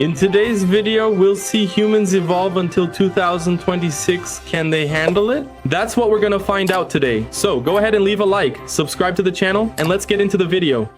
In today's video, we'll see humans evolve until 2026. Can they handle it? That's what we're gonna find out today. So go ahead and leave a like, subscribe to the channel, and let's get into the video.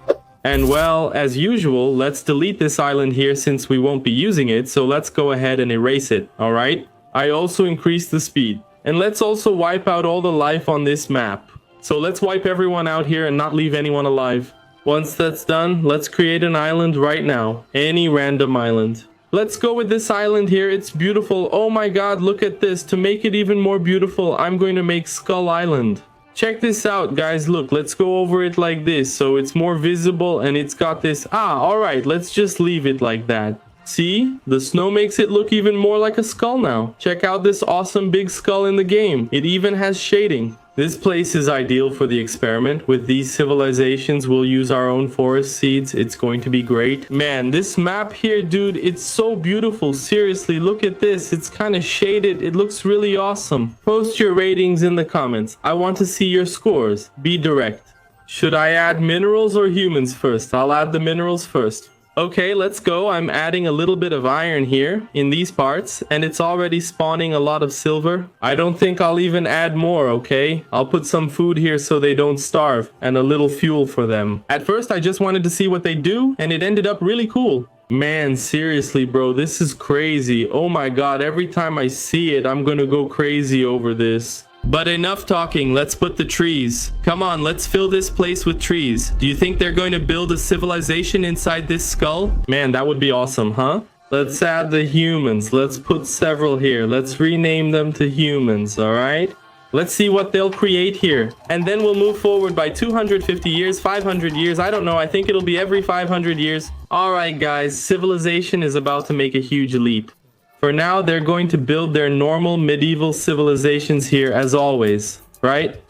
And well, as usual, let's delete this island here since we won't be using it, so let's go ahead and erase it, alright? I also increased the speed. And let's also wipe out all the life on this map. So let's wipe everyone out here and not leave anyone alive. Once that's done, let's create an island right now. Any random island. Let's go with this island here. It's beautiful. Oh my god, look at this. To make it even more beautiful, I'm going to make Skull Island. Check this out, guys. Look, let's go over it like this so it's more visible and it's got this. Alright, let's just leave it like that. See? The snow makes it look even more like a skull now. Check out this awesome big skull in the game. It even has shading. This place is ideal for the experiment. With these civilizations, we'll use our own forest seeds. It's going to be great. Man, this map here, dude, it's so beautiful. Seriously, look at this. It's kind of shaded. It looks really awesome. Post your ratings in the comments. I want to see your scores. Be direct. Should I add minerals or humans first? I'll add the minerals first. Okay, let's go. I'm adding a little bit of iron here in these parts, and it's already spawning a lot of silver. I don't think I'll even add more, okay? I'll put some food here so they don't starve, and a little fuel for them. At first, I just wanted to see what they do, and it ended up really cool. Man, seriously, bro, this is crazy. Oh my god, every time I see it, I'm gonna go crazy over this. But enough talking, let's put the trees. Come on, let's fill this place with trees. Do you think they're going to build a civilization inside this skull? Man, that would be awesome, huh? Let's add the humans. Let's put several here. Let's rename them to humans, alright? Let's see what they'll create here. And then we'll move forward by 250 years, 500 years. I don't know, I think it'll be every 500 years. Alright guys, civilization is about to make a huge leap. For now, they're going to build their normal medieval civilizations here as always, right?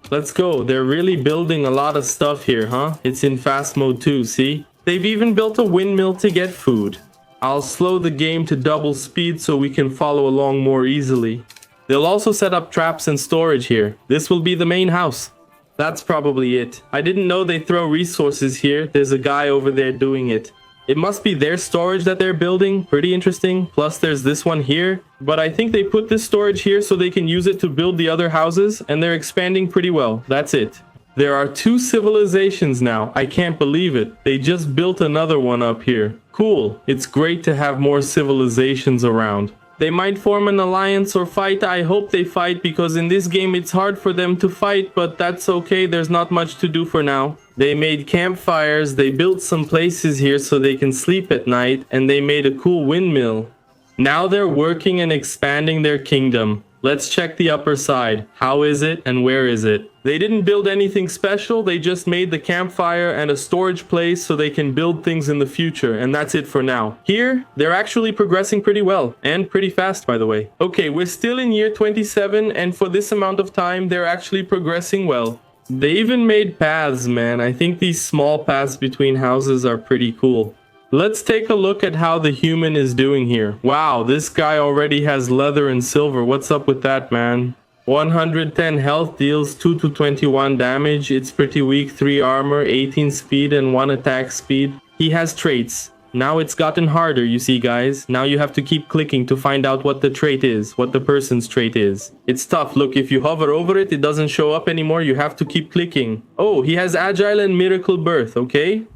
Let's go. They're really building a lot of stuff here, huh? It's in fast mode too, see? They've even built a windmill to get food. I'll slow the game to double speed so we can follow along more easily. They'll also set up traps and storage here. This will be the main house. That's probably it. I didn't know they throw resources here. There's a guy over there doing it. It must be their storage that they're building. Pretty interesting. Plus there's this one here. But I think they put this storage here so they can use it to build the other houses. And they're expanding pretty well. That's it. There are 2 civilizations now. I can't believe it. They just built another one up here. Cool. It's great to have more civilizations around. They might form an alliance or fight. I hope they fight because in this game it's hard for them to fight, but that's okay. There's not much to do for now. They made campfires, they built some places here so they can sleep at night, and they made a cool windmill. Now they're working and expanding their kingdom. Let's check the upper side. How is it and where is it? They didn't build anything special, they just made the campfire and a storage place so they can build things in the future, and that's it for now. Here, they're actually progressing pretty well, and pretty fast by the way. Okay, we're still in year 27, and for this amount of time, they're actually progressing well. They even made paths, man. I think these small paths between houses are pretty cool. Let's take a look at how the human is doing here. Wow, this guy already has leather and silver. What's up with that, man? 110 health, deals 2 to 21 damage. It's pretty weak. 3 armor, 18 speed, and 1 attack speed. He has traits. Now it's gotten harder, you see, guys. Now you have to keep clicking to find out what the trait is, what the person's trait is. It's tough. Look, if you hover over it, it doesn't show up anymore. You have to keep clicking. Oh, he has agile and miracle birth, okay?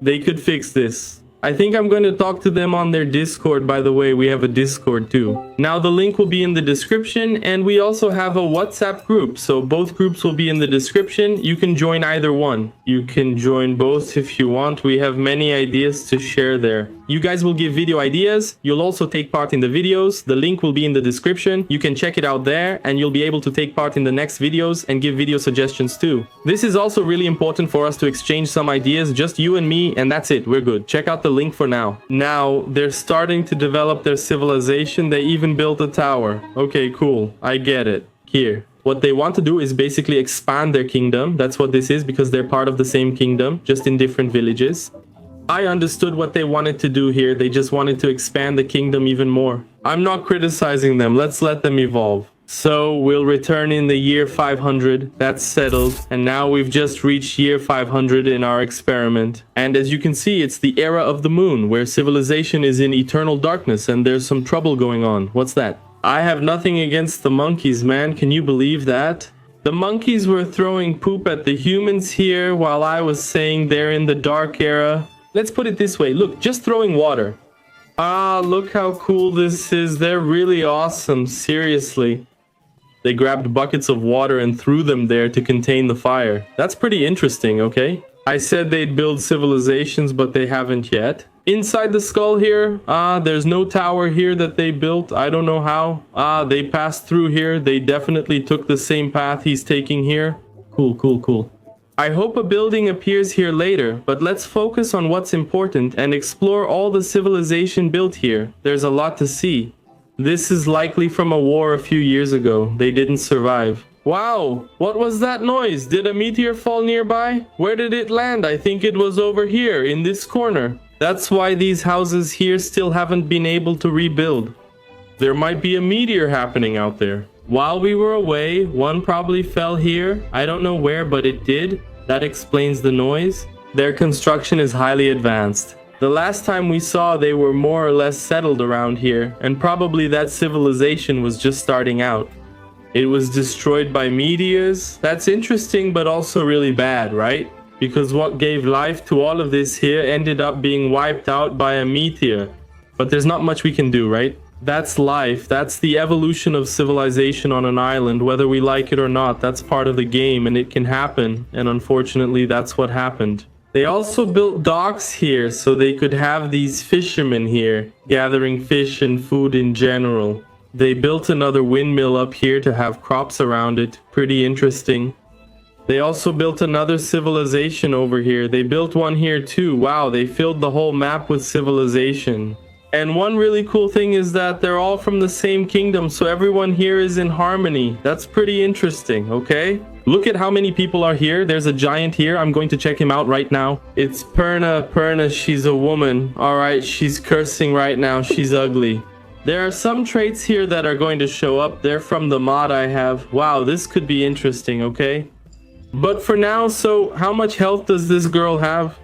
They could fix this. I think I'm going to talk to them on their Discord, by the way. We have a Discord too. Now the link will be in the description, and we also have a WhatsApp group. So both groups will be in the description. You can join either one. You can join both if you want. We have many ideas to share there. You guys will give video ideas. You'll also take part in the videos. The link will be in the description. You can check it out there, and you'll be able to take part in the next videos and give video suggestions too. This is also really important for us to exchange some ideas, just you and me, and that's it. We're good. Check out the link for now. Now, they're starting to develop their civilization. They even built a tower. Okay, cool. I get it. Here. What they want to do is basically expand their kingdom. That's what this is because they're part of the same kingdom, just in different villages. I understood what they wanted to do here. They just wanted to expand the kingdom even more. I'm not criticizing them. Let's let them evolve. So we'll return in the year 500. That's settled. And now we've just reached year 500 in our experiment. And as you can see, it's the era of the moon, where civilization is in eternal darkness and there's some trouble going on. What's that? I have nothing against the monkeys, man. Can you believe that? The monkeys were throwing poop at the humans here while I was saying they're in the dark era. Let's put it this way. Look, just throwing water. Ah, look how cool this is. They're really awesome. Seriously. They grabbed buckets of water and threw them there to contain the fire. That's pretty interesting, okay? I said they'd build civilizations, but they haven't yet. Inside the skull here, there's no tower here that they built. I don't know how. They passed through here. They definitely took the same path he's taking here. Cool, cool, cool. I hope a building appears here later, but let's focus on what's important and explore all the civilization built here. There's a lot to see. This is likely from a war a few years ago. They didn't survive. Wow, what was that noise? Did a meteor fall nearby? Where did it land? I think it was over here, in this corner. That's why these houses here still haven't been able to rebuild. There might be a meteor happening out there. While we were away, one probably fell here. I don't know where, but it did. That explains the noise. Their construction is highly advanced. The last time we saw, they were more or less settled around here, and probably that civilization was just starting out. It was destroyed by meteors. That's interesting, but also really bad, right? Because what gave life to all of this here ended up being wiped out by a meteor. But there's not much we can do, right? That's life. That's the evolution of civilization on an island. Whether we like it or not, that's part of the game, and it can happen. And unfortunately, that's what happened. They also built docks here so they could have these fishermen here, gathering fish and food in general. They built another windmill up here to have crops around it. Pretty interesting. They also built another civilization over here. They built one here too. Wow, they filled the whole map with civilization. And one really cool thing is that they're all from the same kingdom, so everyone here is in harmony. That's pretty interesting, okay? Look at how many people are here. There's a giant here. I'm going to check him out right now. It's Perna. Perna, she's a woman. All right, she's cursing right now. She's ugly. There are some traits here that are going to show up. They're from the mod I have. Wow, this could be interesting, okay? But for now, so how much health does this girl have?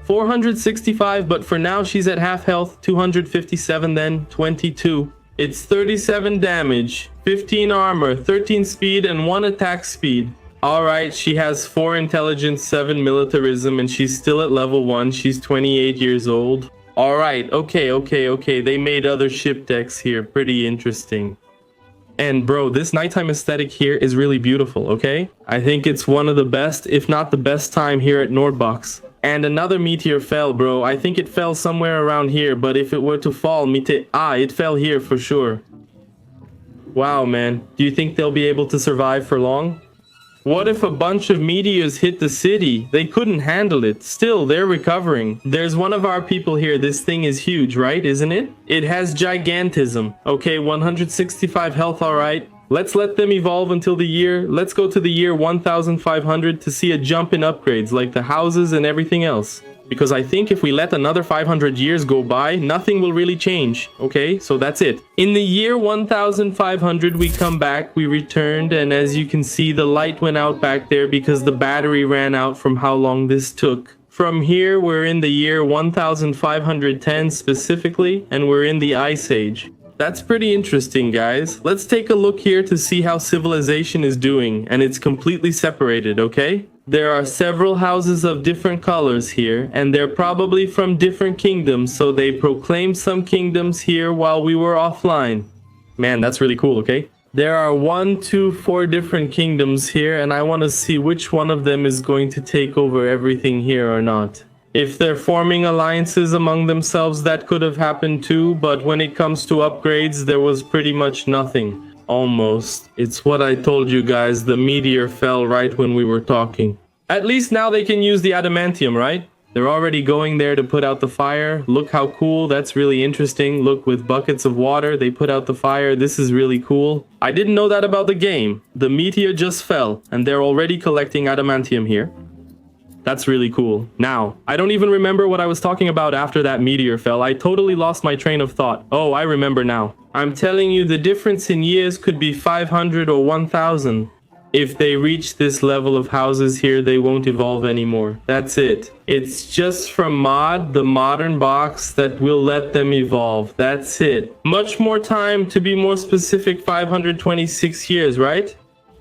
465, but for now she's at half health. 257 then, 22. It's 37 damage, 15 armor, 13 speed, and 1 attack speed. Alright, she has 4 intelligence, 7 militarism, and she's still at level 1. She's 28 years old. Alright, okay. They made other ship decks here. Pretty interesting. And bro, this nighttime aesthetic here is really beautiful, okay? I think it's one of the best, if not the best time here at WorldBox. And another meteor fell, bro. I think it fell somewhere around here, but if it were to fall, it fell here for sure. Wow, man. Do you think they'll be able to survive for long? What if a bunch of meteors hit the city? They couldn't handle it. Still, they're recovering. There's one of our people here. This thing is huge, right? Isn't it? It has gigantism. Okay, 165 health, all right. Let's let them evolve until let's go to the year 1500 to see a jump in upgrades like the houses and everything else. Because I think if we let another 500 years go by, nothing will really change. Okay, so that's it. In the year 1500, we come back, we returned, and as you can see, the light went out back there because the battery ran out from how long this took. From here, we're in the year 1510 specifically, and we're in the Ice Age. That's pretty interesting, guys. Let's take a look here to see how civilization is doing, and it's completely separated, okay? There are several houses of different colors here, and they're probably from different kingdoms, so they proclaimed some kingdoms here while we were offline. Man, that's really cool, okay? There are 1, 2, 4 different kingdoms here, and I want to see which one of them is going to take over everything here or not. If they're forming alliances among themselves, that could have happened too, but when it comes to upgrades, there was pretty much nothing. Almost. It's what I told you guys, the meteor fell right when we were talking. At least now they can use the adamantium, right? They're already going there to put out the fire. Look how cool, that's really interesting. Look, with buckets of water, they put out the fire. This is really cool. I didn't know that about the game. The meteor just fell, and they're already collecting adamantium here. That's really cool. Now, I don't even remember what I was talking about after that meteor fell. I totally lost my train of thought. Oh, I remember now. I'm telling you, the difference in years could be 500 or 1000. If they reach this level of houses here, they won't evolve anymore. That's it. It's just from the modern box, that will let them evolve. That's it. Much more time, to be more specific, 526 years, right?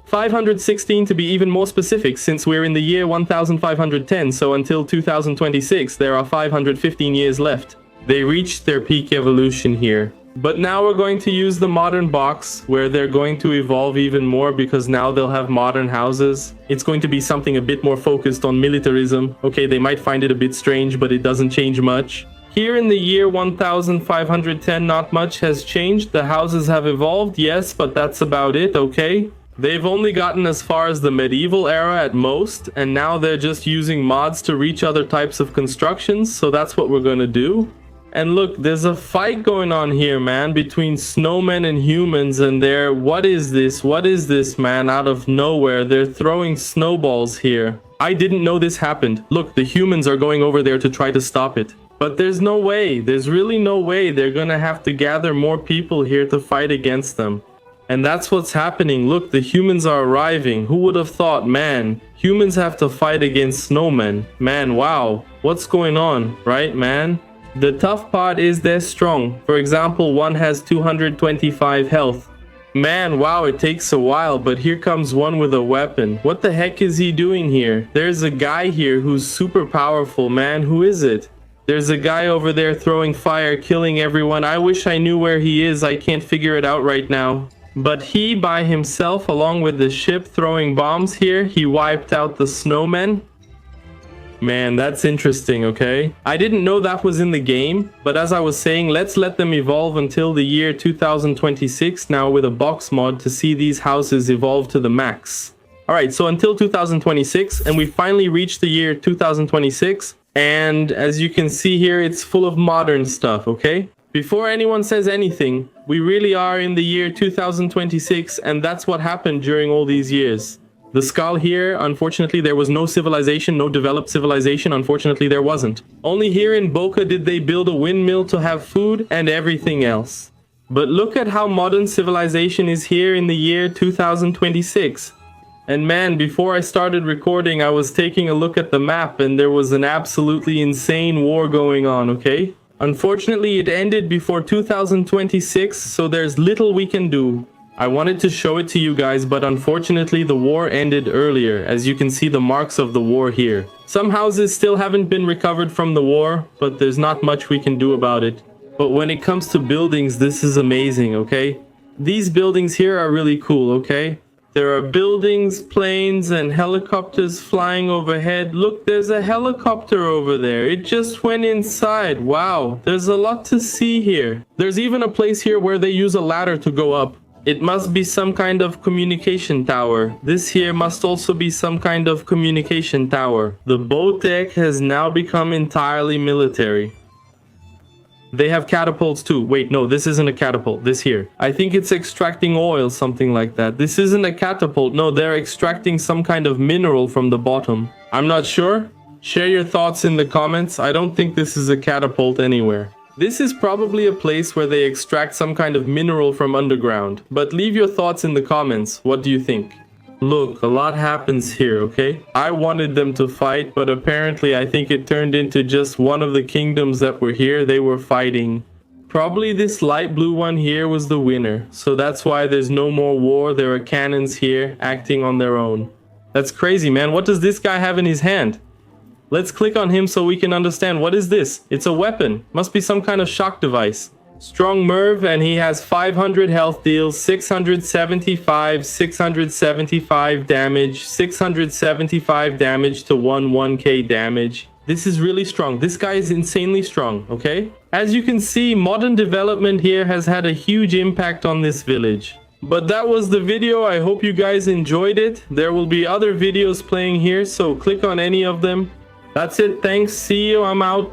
516 to be even more specific, since we're in the year 1510, so until 2026 there are 515 years left. They reached their peak evolution here. But now we're going to use the modern box, where they're going to evolve even more, because now they'll have modern houses. It's going to be something a bit more focused on militarism. Okay, they might find it a bit strange, but it doesn't change much. Here in the year 1510, not much has changed. The houses have evolved, yes, but that's about it, okay? They've only gotten as far as the medieval era at most, and now they're just using mods to reach other types of constructions, so that's what we're gonna do. And look, there's a fight going on here, man, between snowmen and humans, and they're... What is this? What is this, man? Out of nowhere, they're throwing snowballs here. I didn't know this happened. Look, the humans are going over there to try to stop it. But there's no way. There's really no way. They're gonna have to gather more people here to fight against them. And that's what's happening. Look, the humans are arriving. Who would have thought, man? Humans have to fight against snowmen. Man, wow. What's going on, right, man? The tough part is they're strong. For example, one has 225 health. Man, wow, it takes a while, but here comes one with a weapon. What the heck is he doing here? There's a guy here who's super powerful, man. Who is it? There's a guy over there throwing fire, killing everyone. I wish I knew where he is. I can't figure it out right now. But he, by himself, along with the ship throwing bombs here, he wiped out the snowmen. Man, that's interesting, okay? I didn't know that was in the game, but as I was saying, let's let them evolve until the year 2026 now with a box mod to see these houses evolve to the max. Alright, so until 2026, and we finally reached the year 2026, and as you can see here, it's full of modern stuff, okay? Before anyone says anything, we really are in the year 2026, and that's what happened during all these years. The skull here, unfortunately, there was no civilization, no developed civilization. Unfortunately, there wasn't. Only here in Boca did they build a windmill to have food and everything else. But look at how modern civilization is here in the year 2026. And man, before I started recording, I was taking a look at the map and there was an absolutely insane war going on, okay? Unfortunately, it ended before 2026, so there's little we can do. I wanted to show it to you guys, but unfortunately the war ended earlier, as you can see the marks of the war here. Some houses still haven't been recovered from the war, but there's not much we can do about it. But when it comes to buildings, this is amazing, okay? These buildings here are really cool, okay? There are buildings, planes, and helicopters flying overhead. Look, there's a helicopter over there. It just went inside. Wow, there's a lot to see here. There's even a place here where they use a ladder to go up. It must be some kind of communication tower. This here must also be some kind of communication tower. The boat deck has now become entirely military. They have catapults too. Wait, no, this isn't a catapult. This here. I think it's extracting oil, something like that. This isn't a catapult. No, they're extracting some kind of mineral from the bottom. I'm not sure. Share your thoughts in the comments. I don't think this is a catapult anywhere. This is probably a place where they extract some kind of mineral from underground. But leave your thoughts in the comments. What do you think? Look, a lot happens here, okay? I wanted them to fight, but apparently I think it turned into just one of the kingdoms that were here. They were fighting. Probably this light blue one here was the winner. So that's why there's no more war. There are cannons here acting on their own. That's crazy, man. What does this guy have in his hand? Let's click on him so we can understand. What is this? It's a weapon. Must be some kind of shock device. Strong Merv, and he has 500 health deals, 675 damage, 675 damage to 1k damage. This is really strong. This guy is insanely strong, okay? As you can see, modern development here has had a huge impact on this village. But that was the video. I hope you guys enjoyed it. There will be other videos playing here, so click on any of them. That's it. Thanks. See you. I'm out.